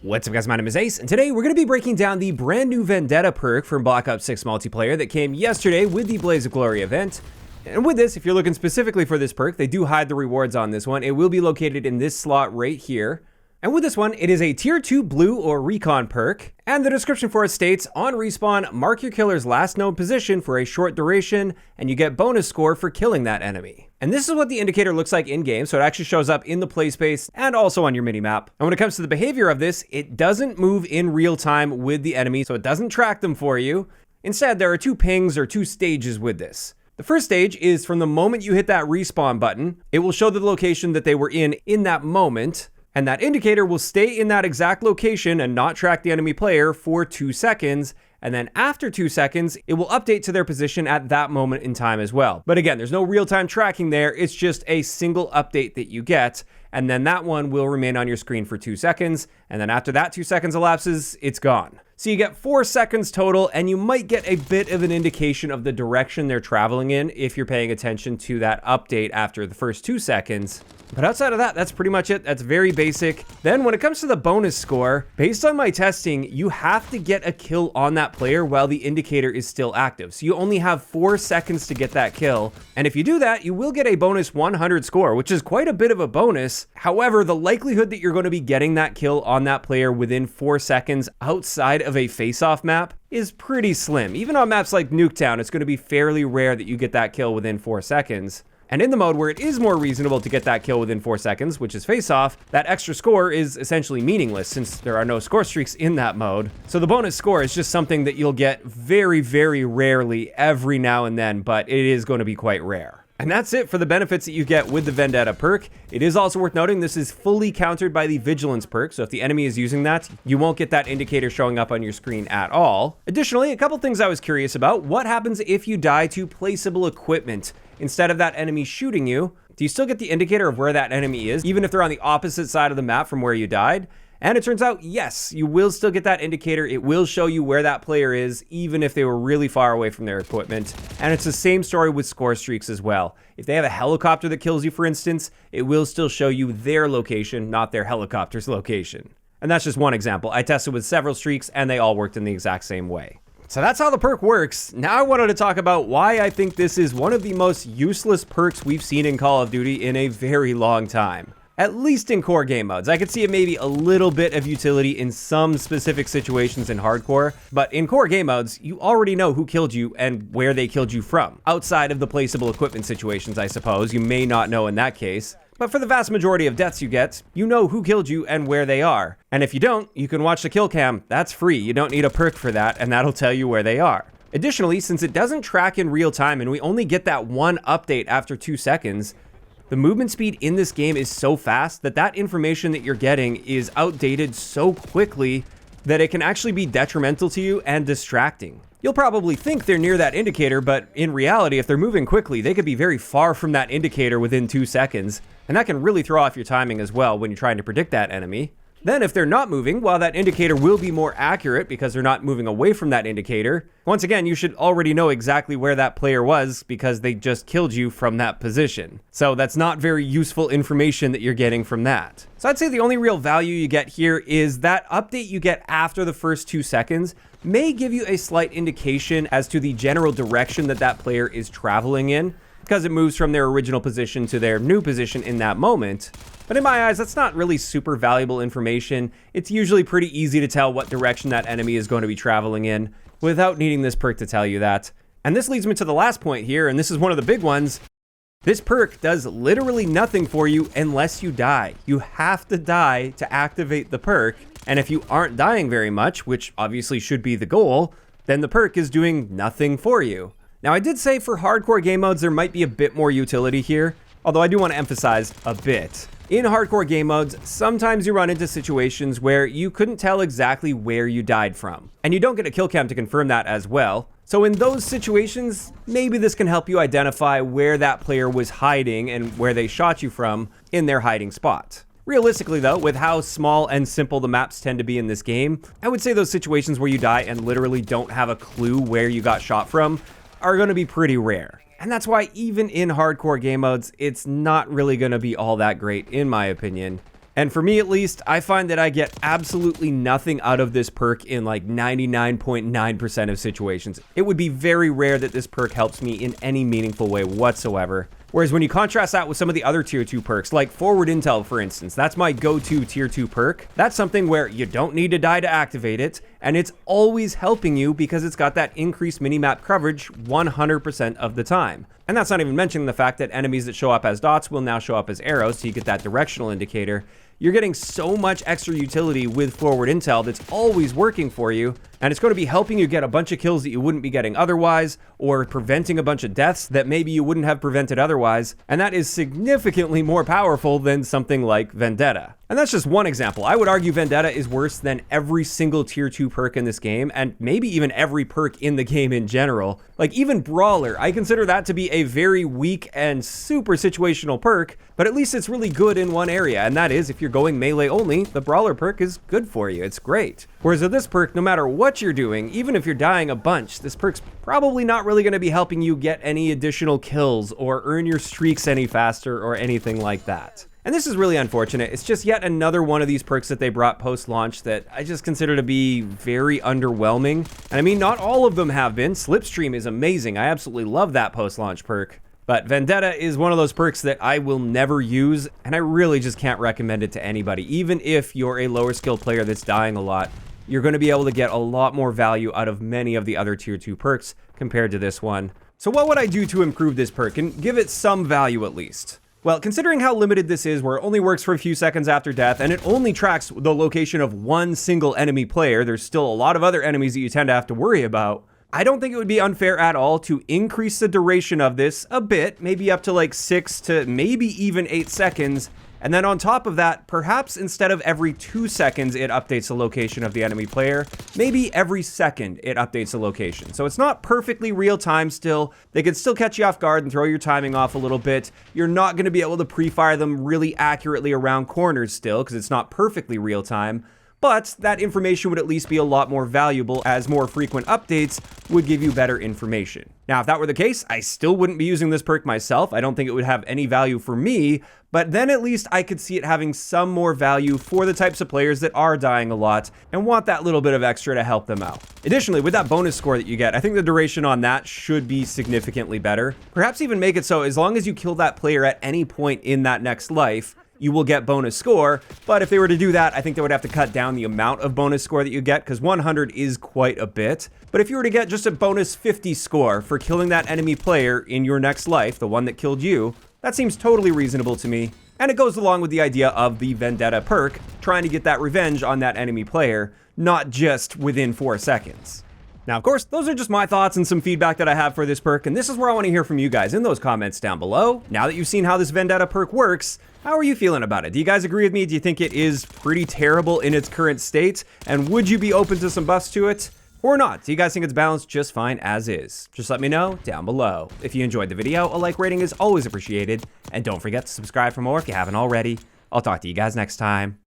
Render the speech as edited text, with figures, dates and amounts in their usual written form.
What's up guys, my name is Ace, and today we're going to be breaking down the brand new Vendetta perk from Black Ops 6 multiplayer that came yesterday with the Baze of Glory Event. And with this, if you're looking specifically for this perk, they do hide the rewards on this one. It will be located in this slot right here. And with this one, it is a tier 2 blue or recon perk. And the description for it states, on respawn, mark your killer's last known position for a short duration, and you get bonus score for killing that enemy. And this is what the indicator looks like in game, so it actually shows up in the play space and also on your minimap. And when it comes to the behavior of this, it doesn't move in real time with the enemy, so it doesn't track them for you. Instead, there are two pings or two stages with this. The first stage is from the moment you hit that respawn button, it will show the location that they were in that moment. And that indicator will stay in that exact location and not track the enemy player for 2 seconds. And then after 2 seconds, it will update to their position at that moment in time as well. But again, there's no real-time tracking there. It's just a single update that you get. And then that one will remain on your screen for 2 seconds. And then after that 2 seconds elapses, it's gone. So you get 4 seconds total, and you might get a bit of an indication of the direction they're traveling in if you're paying attention to that update after the first 2 seconds. But outside of that, that's pretty much it. That's very basic. Then when it comes to the bonus score, based on my testing, you have to get a kill on that player while the indicator is still active. So you only have 4 seconds to get that kill. And if you do that, you will get a bonus 100 score, which is quite a bit of a bonus. However, the likelihood that you're going to be getting that kill on that player within 4 seconds outside of a face-off map is pretty slim. Even on maps like Nuketown, it's going to be fairly rare that you get that kill within 4 seconds. And in the mode where it is more reasonable to get that kill within 4 seconds, which is face-off, that extra score is essentially meaningless since there are no score streaks in that mode. So the bonus score is just something that you'll get very, very rarely every now and then, but it is going to be quite rare. And that's it for the benefits that you get with the Vendetta perk. It is also worth noting this is fully countered by the Vigilance perk, so if the enemy is using that, you won't get that indicator showing up on your screen at all. Additionally, a couple things I was curious about. What happens if you die to placeable equipment? Instead of that enemy shooting you, do you still get the indicator of where that enemy is, even if they're on the opposite side of the map from where you died? And it turns out, yes, you will still get that indicator. It will show you where that player is, even if they were really far away from their equipment. And it's the same story with score streaks as well. If they have a helicopter that kills you, for instance, it will still show you their location, not their helicopter's location. And that's just one example. I tested with several streaks, and they all worked in the exact same way. So that's how the perk works. Now I wanted to talk about why I think this is one of the most useless perks we've seen in Call of Duty in a very long time. At least in core game modes. I could see it maybe a little bit of utility in some specific situations in hardcore, but in core game modes, you already know who killed you and where they killed you from. Outside of the placeable equipment situations, I suppose, you may not know in that case. But for the vast majority of deaths you get, you know who killed you and where they are. And if you don't, you can watch the kill cam. That's free. You don't need a perk for that, and that'll tell you where they are. Additionally, since it doesn't track in real time and we only get that one update after 2 seconds, the movement speed in this game is so fast that that information that you're getting is outdated so quickly that it can actually be detrimental to you and distracting. You'll probably think they're near that indicator, but in reality, if they're moving quickly, they could be very far from that indicator within 2 seconds, and that can really throw off your timing as well when you're trying to predict that enemy. Then if they're not moving, while that indicator will be more accurate because they're not moving away from that indicator, once again, you should already know exactly where that player was because they just killed you from that position. So that's not very useful information that you're getting from that. So I'd say the only real value you get here is that update you get after the first 2 seconds may give you a slight indication as to the general direction that that player is traveling in, because it moves from their original position to their new position in that moment. But in my eyes, that's not really super valuable information. It's usually pretty easy to tell what direction that enemy is going to be traveling in without needing this perk to tell you that. And this leads me to the last point here, and this is one of the big ones. This perk does literally nothing for you unless you die. You have to die to activate the perk, and if you aren't dying very much, which obviously should be the goal, then the perk is doing nothing for you. Now, I did say for hardcore game modes, there might be a bit more utility here, although I do want to emphasize a bit. In hardcore game modes, sometimes you run into situations where you couldn't tell exactly where you died from, and you don't get a kill cam to confirm that as well. So in those situations, maybe this can help you identify where that player was hiding and where they shot you from in their hiding spot. Realistically though, with how small and simple the maps tend to be in this game, I would say those situations where you die and literally don't have a clue where you got shot from are going to be pretty rare. And that's why even in hardcore game modes, it's not really going to be all that great in my opinion. And for me at least, I find that I get absolutely nothing out of this perk in like 99.9% of situations. It would be very rare that this perk helps me in any meaningful way whatsoever. Whereas when you contrast that with some of the other tier 2 perks, like Forward Intel for instance, that's my go-to tier 2 perk. That's something where you don't need to die to activate it, and it's always helping you because it's got that increased minimap coverage 100% of the time. And that's not even mentioning the fact that enemies that show up as dots will now show up as arrows, so you get that directional indicator. You're getting so much extra utility with Forward Intel that's always working for you, and it's going to be helping you get a bunch of kills that you wouldn't be getting otherwise, or preventing a bunch of deaths that maybe you wouldn't have prevented otherwise, and that is significantly more powerful than something like Vendetta. And that's just one example. I would argue Vendetta is worse than every single tier 2 perk in this game, and maybe even every perk in the game in general. Like even Brawler, I consider that to be a very weak and super situational perk, but at least it's really good in one area, and that is if you're going melee only, the Brawler perk is good for you. It's great. Whereas with this perk, no matter what you're doing, even if you're dying a bunch, this perk's probably not really going to be helping you get any additional kills or earn your streaks any faster or anything like that. And this is really unfortunate. It's just yet another one of these perks that they brought post-launch that I just consider to be very underwhelming. And I mean, not all of them have been. Slipstream is amazing. I absolutely love that post-launch perk. But Vendetta is one of those perks that I will never use, and I really just can't recommend it to anybody. Even if you're a lower skill player that's dying a lot, you're going to be able to get a lot more value out of many of the other tier 2 perks compared to this one. So what would I do to improve this perk and give it some value at least? Well, considering how limited this is, where it only works for a few seconds after death, and it only tracks the location of one single enemy player, there's still a lot of other enemies that you tend to have to worry about, I don't think it would be unfair at all to increase the duration of this a bit, maybe up to like 6 to maybe even 8 seconds, and then on top of that, perhaps instead of every 2 seconds it updates the location of the enemy player, maybe every second it updates the location. So it's not perfectly real time still. They can still catch you off guard and throw your timing off a little bit. You're not going to be able to pre-fire them really accurately around corners still because it's not perfectly real time. But that information would at least be a lot more valuable, as more frequent updates would give you better information. Now, if that were the case, I still wouldn't be using this perk myself. I don't think it would have any value for me, but then at least I could see it having some more value for the types of players that are dying a lot and want that little bit of extra to help them out. Additionally, with that bonus score that you get, I think the duration on that should be significantly better. Perhaps even make it so as long as you kill that player at any point in that next life, you will get bonus score. But if they were to do that, I think they would have to cut down the amount of bonus score that you get, because 100 is quite a bit. But if you were to get just a bonus 50 score for killing that enemy player in your next life, the one that killed you, that seems totally reasonable to me. And it goes along with the idea of the Vendetta perk, trying to get that revenge on that enemy player, not just within 4 seconds. Now, of course, those are just my thoughts and some feedback that I have for this perk, and this is where I want to hear from you guys in those comments down below. Now that you've seen how this Vendetta perk works, how are you feeling about it? Do you guys agree with me? Do you think it is pretty terrible in its current state? And would you be open to some buffs to it? Or not? Do you guys think it's balanced just fine as is? Just let me know down below. If you enjoyed the video, a like rating is always appreciated. And don't forget to subscribe for more if you haven't already. I'll talk to you guys next time.